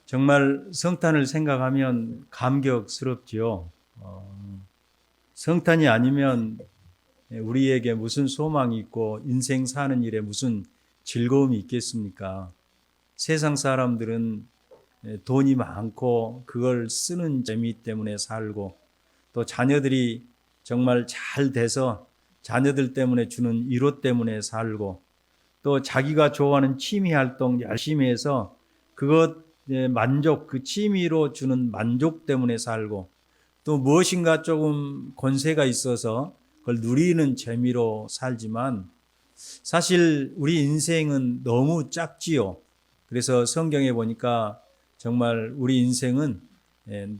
정말 성탄을 생각하면 감격스럽지요. 성탄이 아니면 우리에게 무슨 소망이 있고 인생 사는 일에 무슨 즐거움이 있겠습니까? 세상 사람들은 돈이 많고 그걸 쓰는 재미 때문에 살고, 또 자녀들이 정말 잘 돼서 자녀들 때문에 주는 위로 때문에 살고, 또 자기가 좋아하는 취미 활동 열심히 해서 그것 만족, 그 취미로 주는 만족 때문에 살고, 또 무엇인가 조금 권세가 있어서 그걸 누리는 재미로 살지만, 사실 우리 인생은 너무 작지요. 그래서 성경에 보니까 정말 우리 인생은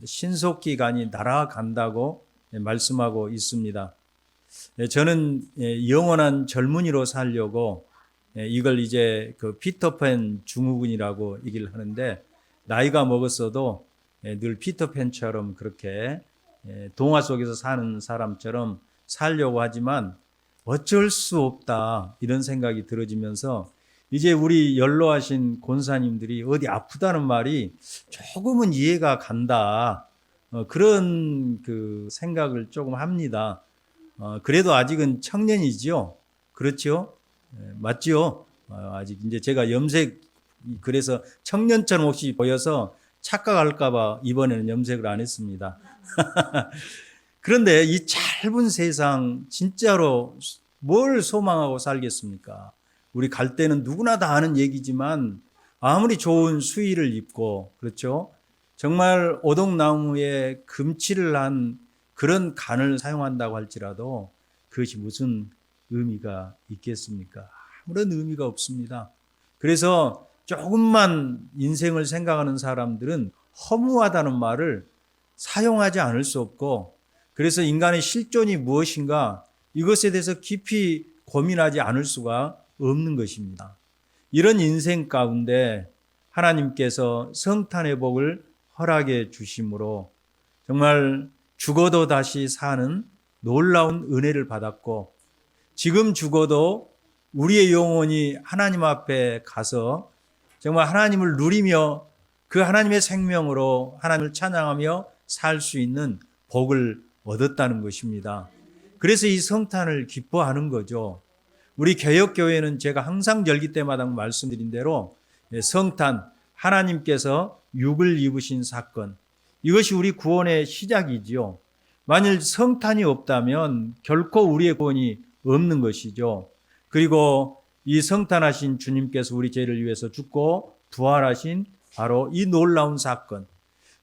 신속기간이 날아간다고 말씀하고 있습니다. 저는 영원한 젊은이로 살려고 이걸 이제 그 피터팬 증후군이라고 얘기를 하는데, 나이가 먹었어도 늘 피터팬처럼 그렇게 동화 속에서 사는 사람처럼 살려고 하지만 어쩔 수 없다, 이런 생각이 들어지면서 이제 우리 연로하신 권사님들이 어디 아프다는 말이 조금은 이해가 간다, 그런 그 생각을 조금 합니다. 그래도 아직은 청년이지요. 그렇죠? 맞지요? 아직 이제 제가 염색, 그래서 청년처럼 혹시 보여서 착각할까봐 이번에는 염색을 안 했습니다. 그런데 이 짧은 세상 진짜로 뭘 소망하고 살겠습니까? 우리 갈 때는 누구나 다 아는 얘기지만 아무리 좋은 수의를 입고, 그렇죠? 정말 오동나무에 금칠을 한 그런 간을 사용한다고 할지라도 그것이 무슨 의미가 있겠습니까? 아무런 의미가 없습니다. 그래서 조금만 인생을 생각하는 사람들은 허무하다는 말을 사용하지 않을 수 없고, 그래서 인간의 실존이 무엇인가 이것에 대해서 깊이 고민하지 않을 수가 없는 것입니다. 이런 인생 가운데 하나님께서 성탄의 복을 허락해 주심으로 정말 죽어도 다시 사는 놀라운 은혜를 받았고, 지금 죽어도 우리의 영혼이 하나님 앞에 가서 정말 하나님을 누리며 그 하나님의 생명으로 하나님을 찬양하며 살 수 있는 복을 얻었다는 것입니다. 그래서 이 성탄을 기뻐하는 거죠. 우리 개혁교회는 제가 항상 절기 때마다 말씀드린 대로 성탄, 하나님께서 육을 입으신 사건, 이것이 우리 구원의 시작이지요. 만일 성탄이 없다면 결코 우리의 구원이 없는 것이죠. 그리고 이 성탄하신 주님께서 우리 죄를 위해서 죽고 부활하신 바로 이 놀라운 사건,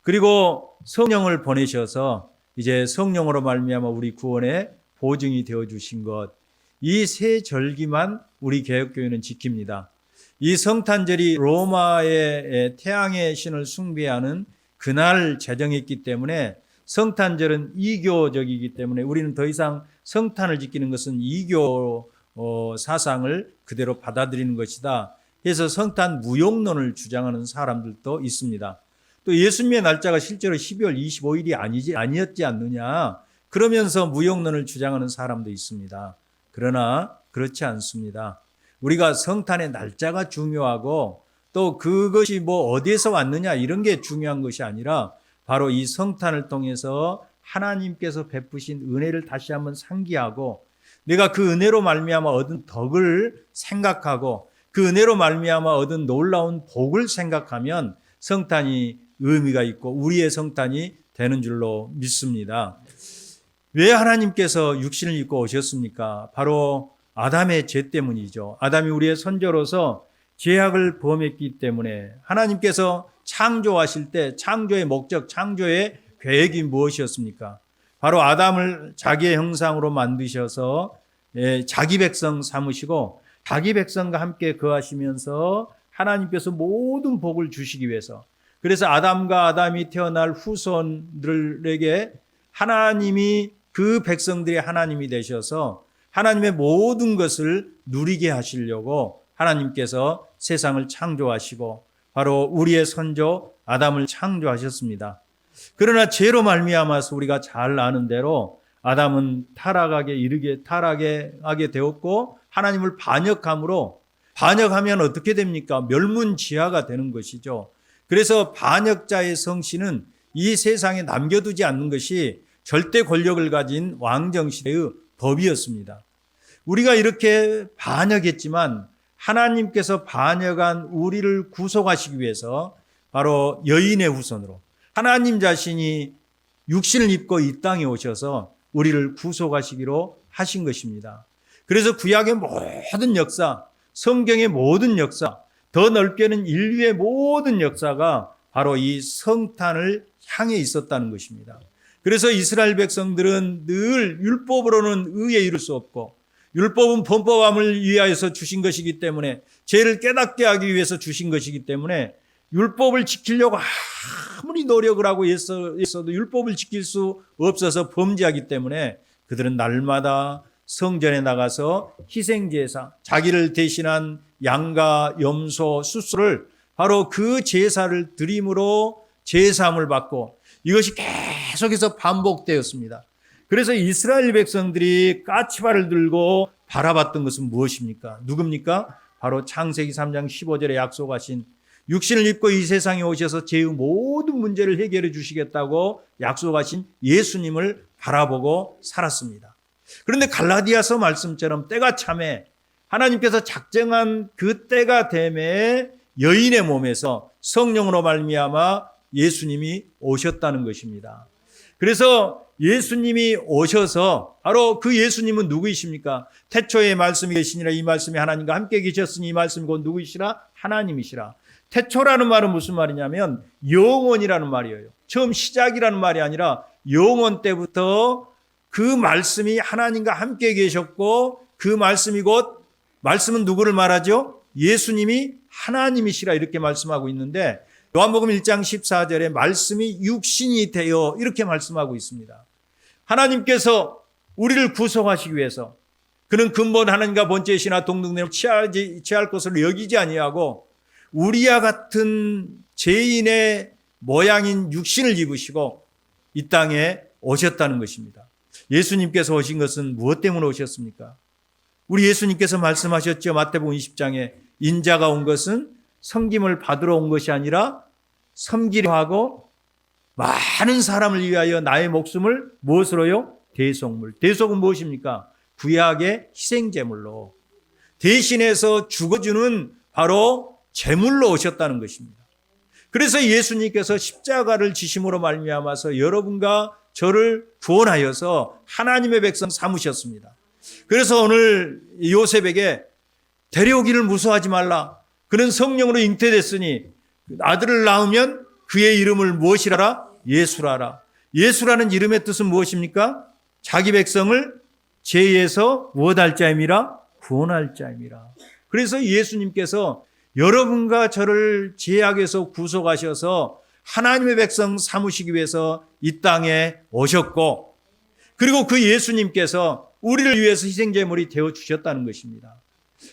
그리고 성령을 보내셔서 이제 성령으로 말미암아 우리 구원의 보증이 되어 주신 것, 이 세 절기만 우리 개혁교회는 지킵니다. 이 성탄절이 로마의 태양의 신을 숭배하는 그날 제정했기 때문에 성탄절은 이교적이기 때문에 우리는 더 이상 성탄을 지키는 것은 이교 사상을 그대로 받아들이는 것이다 해서 성탄 무용론을 주장하는 사람들도 있습니다. 또 예수님의 날짜가 실제로 12월 25일이 아니었지 않느냐, 그러면서 무용론을 주장하는 사람도 있습니다. 그러나 그렇지 않습니다. 우리가 성탄의 날짜가 중요하고 또 그것이 뭐 어디에서 왔느냐 이런 게 중요한 것이 아니라 바로 이 성탄을 통해서 하나님께서 베푸신 은혜를 다시 한번 상기하고, 내가 그 은혜로 말미암아 얻은 덕을 생각하고 그 은혜로 말미암아 얻은 놀라운 복을 생각하면 성탄이 의미가 있고 우리의 성탄이 되는 줄로 믿습니다. 왜 하나님께서 육신을 입고 오셨습니까? 바로 아담의 죄 때문이죠. 아담이 우리의 선조로서 죄악을 범했기 때문에 하나님께서 창조하실 때 창조의 목적, 창조의 계획이 무엇이었습니까? 바로 아담을 자기의 형상으로 만드셔서 자기 백성 삼으시고 자기 백성과 함께 거하시면서 하나님께서 모든 복을 주시기 위해서, 그래서 아담과 아담이 태어날 후손들에게 하나님이 그 백성들의 하나님이 되셔서 하나님의 모든 것을 누리게 하시려고 하나님께서 세상을 창조하시고 바로 우리의 선조 아담을 창조하셨습니다. 그러나 죄로 말미암아서 우리가 잘 아는 대로 아담은 타락하게 되었고 하나님을 반역함으로, 반역하면 어떻게 됩니까? 멸문지하가 되는 것이죠. 그래서 반역자의 성씨는 이 세상에 남겨두지 않는 것이 절대 권력을 가진 왕정시대의 법이었습니다. 우리가 이렇게 반역했지만 하나님께서 반역한 우리를 구속하시기 위해서 바로 여인의 후손으로 하나님 자신이 육신을 입고 이 땅에 오셔서 우리를 구속하시기로 하신 것입니다. 그래서 구약의 모든 역사, 성경의 모든 역사, 더 넓게는 인류의 모든 역사가 바로 이 성탄을 향해 있었다는 것입니다. 그래서 이스라엘 백성들은 늘 율법으로는 의에 이룰 수 없고 율법은 범법함을 위하여서 주신 것이기 때문에 죄를 깨닫게 하기 위해서 주신 것이기 때문에 율법을 지키려고 아무리 노력을 하고 있어도 율법을 지킬 수 없어서 범죄하기 때문에 그들은 날마다 성전에 나가서 희생제사, 자기를 대신한 양과 염소, 숫소를 바로 그 제사를 드림으로 제사함을 받고 이것이 계속해서 반복되었습니다. 그래서 이스라엘 백성들이 까치발을 들고 바라봤던 것은 무엇입니까? 누굽니까? 바로 창세기 3장 15절에 약속하신 육신을 입고 이 세상에 오셔서 죄의 모든 문제를 해결해 주시겠다고 약속하신 예수님을 바라보고 살았습니다. 그런데 갈라디아서 말씀처럼 때가 참에 하나님께서 작정한 그 때가 되매 여인의 몸에서 성령으로 말미암아 예수님이 오셨다는 것입니다. 그래서 예수님이 오셔서 바로 그 예수님은 누구이십니까? 태초에 말씀이 계시니라 이 말씀이 하나님과 함께 계셨으니 이 말씀이 곧 누구이시라? 하나님이시라. 태초라는 말은 무슨 말이냐면 영원이라는 말이에요. 처음 시작이라는 말이 아니라 영원 때부터 그 말씀이 하나님과 함께 계셨고 그 말씀이 곧 말씀은 누구를 말하죠? 예수님이 하나님이시라 이렇게 말씀하고 있는데 요한복음 1장 14절에 말씀이 육신이 되어 이렇게 말씀하고 있습니다. 하나님께서 우리를 구속하시기 위해서 그는 근본 하나님과 번제시나 동등됨을 취할 것으로 여기지 아니하고 우리와 같은 죄인의 모양인 육신을 입으시고 이 땅에 오셨다는 것입니다. 예수님께서 오신 것은 무엇 때문에 오셨습니까? 우리 예수님께서 말씀하셨죠. 마태복음 20장에 인자가 온 것은 섬김을 받으러 온 것이 아니라 섬기려 하고 많은 사람을 위하여 나의 목숨을 무엇으로요? 대속물. 대속은 무엇입니까? 구약의 희생제물로 대신해서 죽어주는 바로 제물로 오셨다는 것입니다. 그래서 예수님께서 십자가를 지심으로 말미암아서 여러분과 저를 구원하여서 하나님의 백성 삼으셨습니다. 그래서 오늘 요셉에게 데려오기를 무서워하지 말라. 그는 성령으로 잉태됐으니 아들을 낳으면 그의 이름을 무엇이라라? 예수라라. 예수라는 이름의 뜻은 무엇입니까? 자기 백성을 죄에서 무엇할 자임이라? 구원할 자임이라. 그래서 예수님께서 여러분과 저를 죄악에서 구속하셔서 하나님의 백성 삼으시기 위해서 이 땅에 오셨고 그리고 그 예수님께서 우리를 위해서 희생제물이 되어주셨다는 것입니다.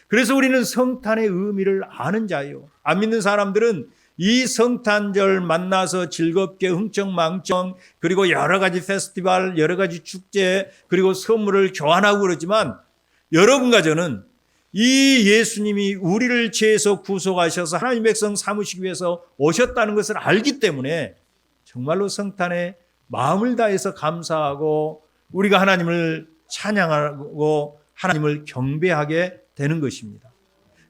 그래서 우리는 성탄의 의미를 아는 자예요. 안 믿는 사람들은 이 성탄절 만나서 즐겁게 흥청망청 그리고 여러 가지 페스티벌, 여러 가지 축제 그리고 선물을 교환하고 그러지만 여러분과 저는 이 예수님이 우리를 죄에서 구속하셔서 하나님의 백성 삼으시기 위해서 오셨다는 것을 알기 때문에 정말로 성탄에 마음을 다해서 감사하고 우리가 하나님을 찬양하고 하나님을 경배하게 되는 것입니다.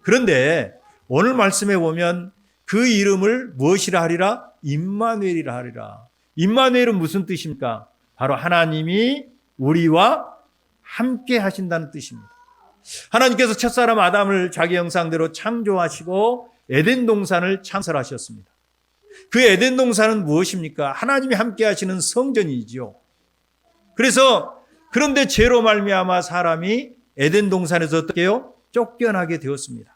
그런데 오늘 말씀에 보면 그 이름을 무엇이라 하리라? 임마누엘이라 하리라. 임마누엘은 무슨 뜻입니까? 바로 하나님이 우리와 함께 하신다는 뜻입니다. 하나님께서 첫사람 아담을 자기 형상대로 창조하시고 에덴 동산을 창설하셨습니다. 그 에덴 동산은 무엇입니까? 하나님이 함께 하시는 성전이지요. 그런데 죄로 말미암아 사람이 에덴 동산에서 어떻게 해요? 쫓겨나게 되었습니다.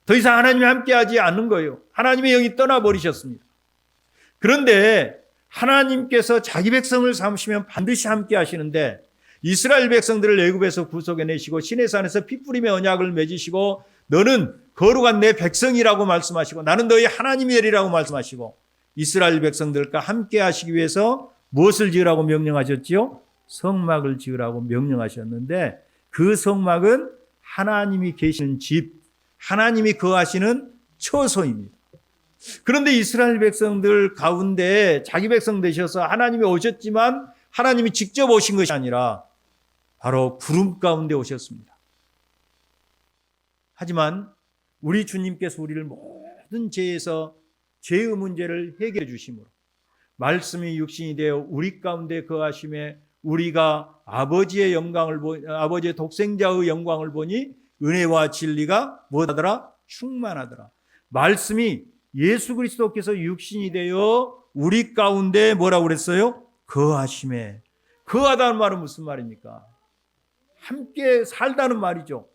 더 이상 하나님이 함께하지 않는 거예요. 하나님의 영이 떠나버리셨습니다. 그런데 하나님께서 자기 백성을 삼으시면 반드시 함께 하시는데 이스라엘 백성들을 애굽에서 구속해내시고 시내산에서 피 뿌리며 언약을 맺으시고 너는 거룩한 내 백성이라고 말씀하시고 나는 너희 하나님이 되리라고 말씀하시고 이스라엘 백성들과 함께 하시기 위해서 무엇을 지으라고 명령하셨지요? 성막을 지으라고 명령하셨는데 그 성막은 하나님이 계시는 집, 하나님이 거하시는 처소입니다. 그런데 이스라엘 백성들 가운데 자기 백성 되셔서 하나님이 오셨지만 하나님이 직접 오신 것이 아니라 바로 구름 가운데 오셨습니다. 하지만 우리 주님께서 우리를 모든 죄에서 죄의 문제를 해결해 주심으로 말씀이 육신이 되어 우리 가운데 거하심에 우리가 아버지의 아버지의 독생자의 영광을 보니 은혜와 진리가 뭐하더라? 충만하더라. 말씀이 예수 그리스도께서 육신이 되어 우리 가운데 뭐라고 그랬어요? 거하심에. 거하다는 말은 무슨 말입니까? 함께 살다는 말이죠.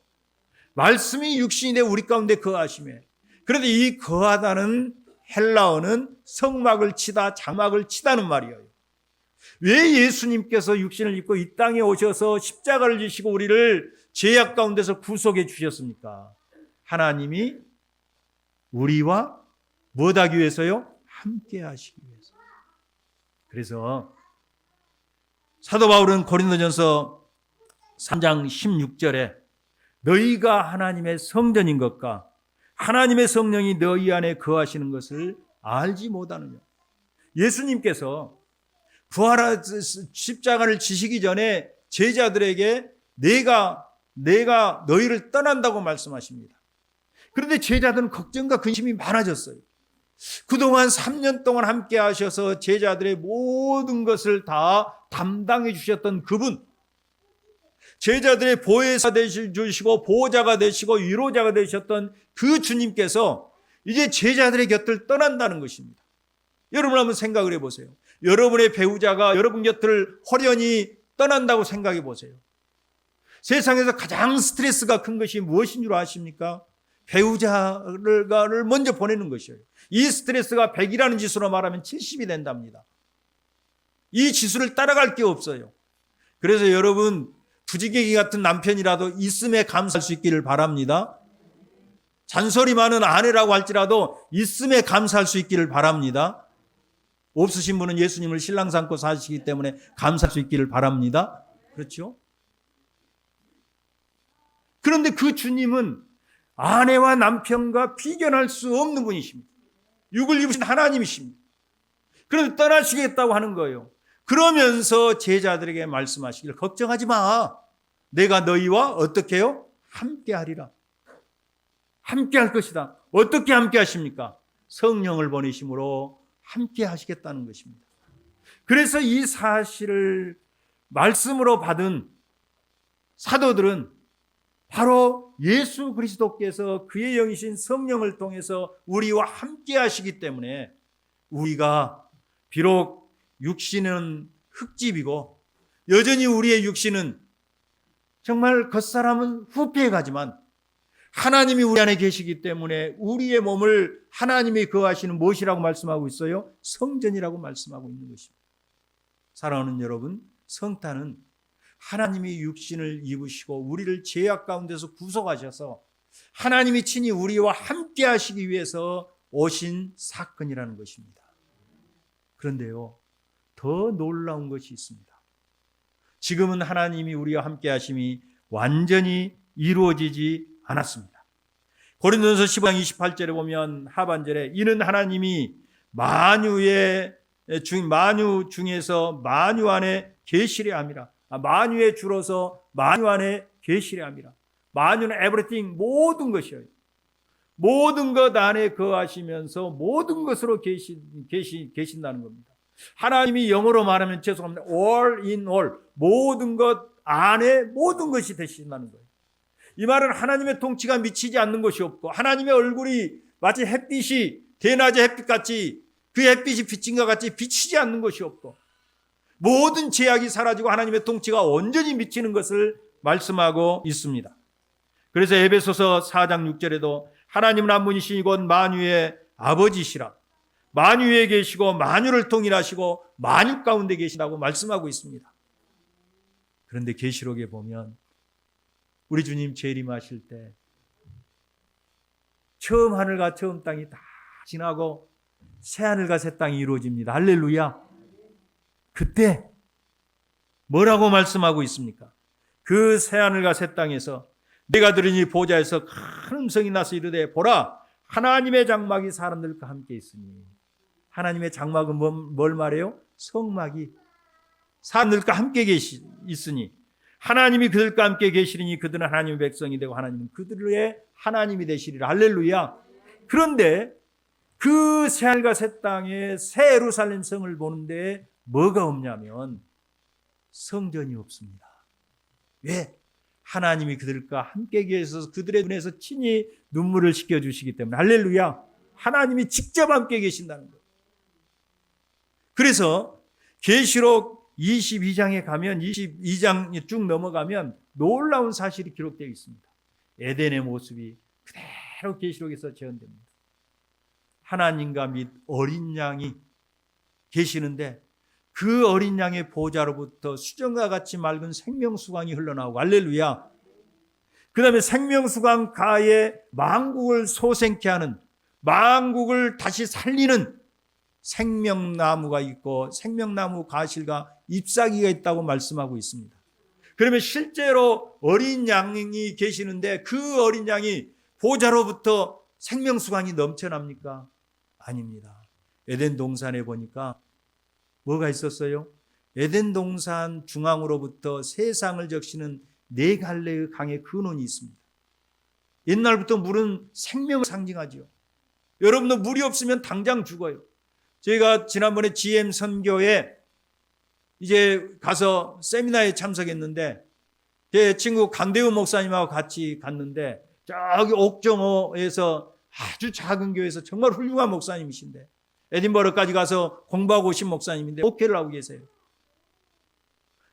말씀이 육신이 되어 우리 가운데 거하심에. 그런데 이 거하다는 헬라어는 성막을 치다, 장막을 치다는 말이에요. 왜 예수님께서 육신을 입고 이 땅에 오셔서 십자가를 지시고 우리를 죄악 가운데서 구속해 주셨습니까? 하나님이 우리와 뭐하기 위해서요? 함께 하시기 위해서. 그래서 사도 바울은 고린도전서 3장 16절에 너희가 하나님의 성전인 것과 하나님의 성령이 너희 안에 거하시는 것을 알지 못하느냐. 예수님께서 부활한 십자가를 지시기 전에 제자들에게 내가 너희를 떠난다고 말씀하십니다. 그런데 제자들은 걱정과 근심이 많아졌어요. 그동안 3년 동안 함께 하셔서 제자들의 모든 것을 다 담당해 주셨던 그분, 제자들의 보혜사 되시고 보호자가 되시고 위로자가 되셨던 그 주님께서 이제 제자들의 곁을 떠난다는 것입니다. 여러분 한번 생각을 해보세요. 여러분의 배우자가 여러분 곁을 홀연히 떠난다고 생각해 보세요. 세상에서 가장 스트레스가 큰 것이 무엇인 줄 아십니까? 배우자를 먼저 보내는 것이에요. 이 스트레스가 100이라는 지수로 말하면 70이 된답니다. 이 지수를 따라갈 게 없어요. 그래서 여러분 부지기기 같은 남편이라도 있음에 감사할 수 있기를 바랍니다. 잔소리 많은 아내라고 할지라도 있음에 감사할 수 있기를 바랍니다. 없으신 분은 예수님을 신랑 삼고 사시기 때문에 감사할 수 있기를 바랍니다. 그렇죠? 그런데 그 주님은 아내와 남편과 비견할 수 없는 분이십니다. 육을 입으신 하나님이십니다. 그런데 떠나시겠다고 하는 거예요. 그러면서 제자들에게 말씀하시길 걱정하지 마. 내가 너희와 어떻게 해요? 함께 하리라. 함께 할 것이다. 어떻게 함께 하십니까? 성령을 보내심으로 함께 하시겠다는 것입니다. 그래서 이 사실을 말씀으로 받은 사도들은 바로 예수 그리스도께서 그의 영이신 성령을 통해서 우리와 함께 하시기 때문에 우리가 비록 육신은 흙집이고 여전히 우리의 육신은 정말 겉사람은 후패해 가지만 하나님이 우리 안에 계시기 때문에 우리의 몸을 하나님이 거하시는 무엇이라고 말씀하고 있어요? 성전이라고 말씀하고 있는 것입니다. 사랑하는 여러분, 성탄은 하나님이 육신을 입으시고 우리를 죄악 가운데서 구속하셔서 하나님이 친히 우리와 함께 하시기 위해서 오신 사건이라는 것입니다. 그런데요, 더 놀라운 것이 있습니다. 지금은 하나님이 우리와 함께 하심이 완전히 이루어지지 않았습니다. 고린도전서 15장 28절에 보면 하반절에 이는 하나님이 만유 중에서 만유 안에 계시려 함이라. 만유에 줄어서 만유 안에 계시려 함이라. 만유는 everything, 모든 것이에요. 모든 것 안에 거하시면서 모든 것으로 계신다는 겁니다. 하나님이 영어로 말하면 죄송합니다. all in all, 모든 것 안에 모든 것이 되신다는 거예요. 이 말은 하나님의 통치가 미치지 않는 것이 없고 하나님의 얼굴이 마치 햇빛이 대낮의 햇빛같이 그 햇빛이 비친 것 같이 비치지 않는 것이 없고 모든 제약이 사라지고 하나님의 통치가 온전히 미치는 것을 말씀하고 있습니다. 그래서 에베소서 4장 6절에도 하나님은 한 분이시니 곧 만유의 아버지시라. 만유에 계시고 만유를 통일하시고 만유 가운데 계시다고 말씀하고 있습니다. 그런데 계시록에 보면 우리 주님 재림하실 때 처음 하늘과 처음 땅이 다 지나고 새 하늘과 새 땅이 이루어집니다. 할렐루야. 그때 뭐라고 말씀하고 있습니까? 그 새 하늘과 새 땅에서 내가 들으니 보좌에서 큰 음성이 나서 이르되 보라 하나님의 장막이 사람들과 함께 있으니. 하나님의 장막은 뭘 말해요? 성막이 사람들과 함께 있으니 하나님이 그들과 함께 계시리니 그들은 하나님의 백성이 되고 하나님은 그들의 하나님이 되시리라. 할렐루야. 그런데 그 새하늘과 새 땅에 새 예루살렘 성을 보는데 뭐가 없냐면 성전이 없습니다. 왜? 하나님이 그들과 함께 계셔서 그들의 눈에서 친히 눈물을 씻겨주시기 때문에. 할렐루야. 하나님이 직접 함께 계신다는 거예요. 그래서 계시록 22장에 가면 22장 쭉 넘어가면 놀라운 사실이 기록되어 있습니다. 에덴의 모습이 그대로 계시록에서 재현됩니다. 하나님과 및 어린 양이 계시는데 그 어린 양의 보좌로부터 수정과 같이 맑은 생명수강이 흘러나오고. 할렐루야. 그 다음에 생명수강 가에 만국을 소생케 하는, 만국을 다시 살리는 생명나무가 있고 생명나무 가실과 잎사귀가 있다고 말씀하고 있습니다. 그러면 실제로 어린 양이 계시는데 그 어린 양이 보좌로부터 생명수강이 넘쳐납니까? 아닙니다. 에덴 동산에 보니까 뭐가 있었어요? 에덴 동산 중앙으로부터 세상을 적시는 네 갈래의 강의 근원이 있습니다. 옛날부터 물은 생명을 상징하지요. 여러분도 물이 없으면 당장 죽어요. 저희가 지난번에 GM 선교에 이제 가서 세미나에 참석했는데 제 친구 강대우 목사님하고 같이 갔는데 저기 옥정호에서 아주 작은 교회에서 정말 훌륭한 목사님이신데 에딘버러까지 가서 공부하고 오신 목사님인데 목회를 하고 계세요.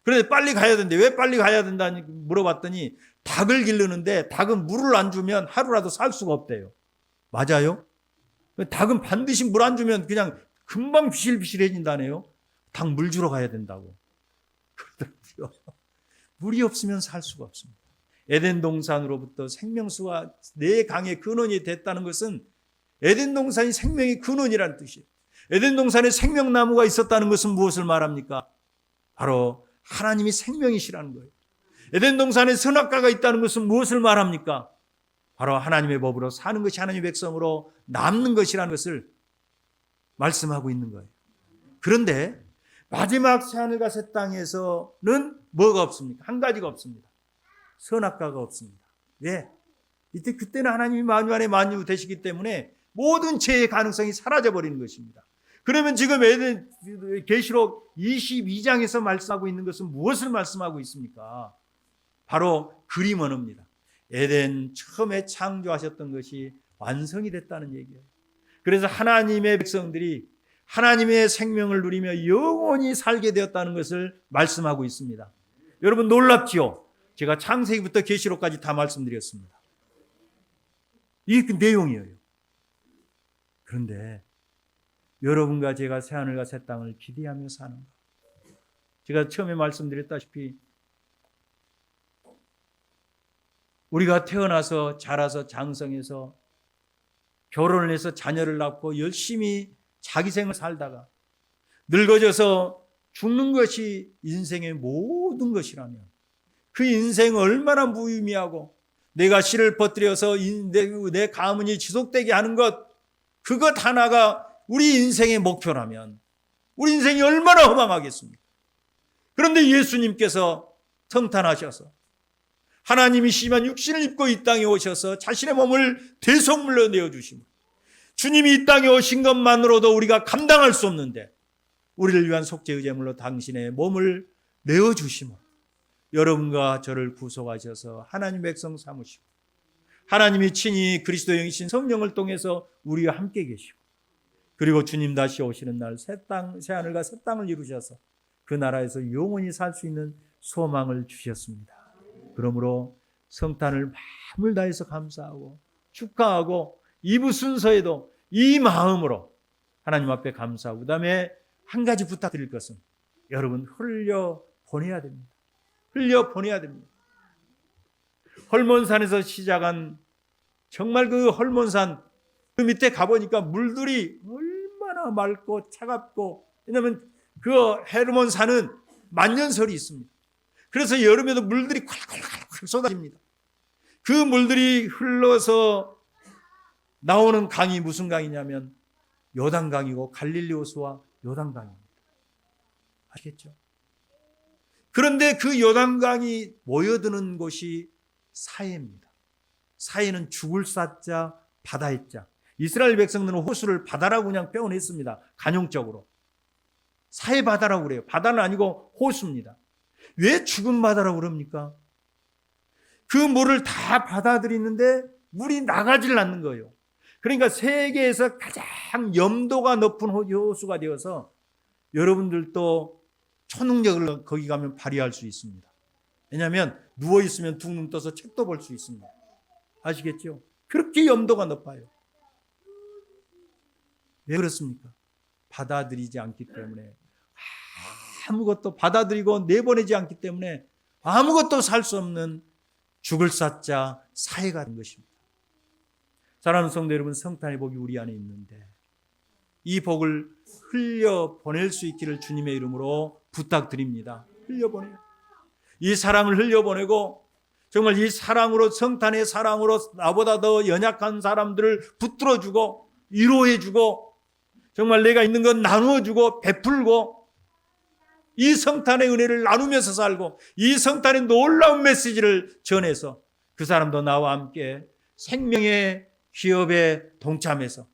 그런데 빨리 가야 되는데 왜 빨리 가야 된다니 물어봤더니 닭을 기르는데 닭은 물을 안 주면 하루라도 살 수가 없대요. 맞아요? 닭은 반드시 물 안 주면 그냥 금방 비실비실해진다네요. 닭 물 주러 가야 된다고 그러더라고요. 물이 없으면 살 수가 없습니다. 에덴 동산으로부터 생명수가 네 강의 근원이 됐다는 것은 에덴 동산이 생명의 근원이라는 뜻이에요. 에덴 동산에 생명나무가 있었다는 것은 무엇을 말합니까? 바로 하나님이 생명이시라는 거예요. 에덴 동산에 선악과가 있다는 것은 무엇을 말합니까? 바로 하나님의 법으로 사는 것이 하나님의 백성으로 남는 것이라는 것을 말씀하고 있는 거예요. 그런데 마지막 새하늘과 새 땅에서는 뭐가 없습니까? 한 가지가 없습니다. 선악과가 없습니다. 왜? 그때는 하나님이 만유 안에 만유 되시기 때문에 모든 죄의 가능성이 사라져버리는 것입니다. 그러면 지금 에덴 계시록 22장에서 말씀하고 있는 것은 무엇을 말씀하고 있습니까? 바로 그림 언어입니다. 에덴 처음에 창조하셨던 것이 완성이 됐다는 얘기예요. 그래서 하나님의 백성들이 하나님의 생명을 누리며 영원히 살게 되었다는 것을 말씀하고 있습니다. 여러분 놀랍지요? 제가 창세기부터 계시록까지 다 말씀드렸습니다. 이게 그 내용이에요. 그런데 여러분과 제가 새하늘과 새 땅을 기대하며 사는 것. 제가 처음에 말씀드렸다시피 우리가 태어나서 자라서 장성해서 결혼을 해서 자녀를 낳고 열심히 자기 생을 살다가 늙어져서 죽는 것이 인생의 모든 것이라면 그 인생은 얼마나 무의미하고 내가 씨를 퍼뜨려서 내 가문이 지속되게 하는 것, 그것 하나가 우리 인생의 목표라면 우리 인생이 얼마나 허망하겠습니까? 그런데 예수님께서 성탄하셔서 하나님이 심한 육신을 입고 이 땅에 오셔서 자신의 몸을 대속물로 내어주시고 주님이 이 땅에 오신 것만으로도 우리가 감당할 수 없는데 우리를 위한 속죄의 제물로 당신의 몸을 내어주시고 여러분과 저를 구속하셔서 하나님 백성 삼으시고 하나님이 친히 그리스도 영이신 성령을 통해서 우리와 함께 계시고 그리고 주님 다시 오시는 날 새 하늘과 새 땅을 이루셔서 그 나라에서 영원히 살 수 있는 소망을 주셨습니다. 그러므로 성탄을 마음을 다해서 감사하고 축하하고 2부 순서에도 이 마음으로 하나님 앞에 감사하고 그다음에 한 가지 부탁드릴 것은 여러분 흘려보내야 됩니다. 흘려보내야 됩니다. 헐몬산에서 시작한 정말 그 헐몬산 그 밑에 가보니까 물들이 얼마나 맑고 차갑고 왜냐하면 그 헤르몬산은 만년설이 있습니다. 그래서 여름에도 물들이 콸콸콸 쏟아집니다. 그 물들이 흘러서 나오는 강이 무슨 강이냐면 요단강이고 갈릴리 호수와 요단강입니다. 아시겠죠? 그런데 그 요단강이 모여드는 곳이 사해입니다. 사해는 죽을 사자, 바다의 자. 이스라엘 백성들은 호수를 바다라고 그냥 표현했습니다. 간용적으로. 사해 바다라고 그래요. 바다는 아니고 호수입니다. 왜 죽은 바다라고 그럽니까? 그 물을 다 받아들이는데 물이 나가질 않는 거예요. 그러니까 세계에서 가장 염도가 높은 호수가 되어서 여러분들도 초능력을 거기 가면 발휘할 수 있습니다. 왜냐하면 누워있으면 두 눈 떠서 책도 볼 수 있습니다. 아시겠죠? 그렇게 염도가 높아요. 왜 그렇습니까? 받아들이지 않기 때문에, 아무것도 받아들이고 내보내지 않기 때문에 아무것도 살 수 없는 죽을 사자 사해가 된 것입니다. 사랑하는 성도 여러분, 성탄의 복이 우리 안에 있는데 이 복을 흘려보낼 수 있기를 주님의 이름으로 부탁드립니다. 흘려보내요. 이 사랑을 흘려보내고 정말 이 사랑으로, 성탄의 사랑으로 나보다 더 연약한 사람들을 붙들어주고 위로해주고 정말 내가 있는 건 나누어주고 베풀고 이 성탄의 은혜를 나누면서 살고 이 성탄의 놀라운 메시지를 전해서 그 사람도 나와 함께 생명의 기업에 동참해서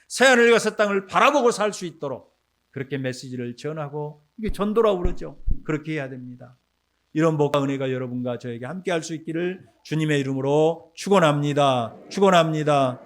새하늘과 새 땅을 바라보고 살 수 있도록 그렇게 메시지를 전하고, 이게 전도라고 그러죠. 그렇게 해야 됩니다. 이런 복과 은혜가 여러분과 저에게 함께 할 수 있기를 주님의 이름으로 축원합니다. 축원합니다.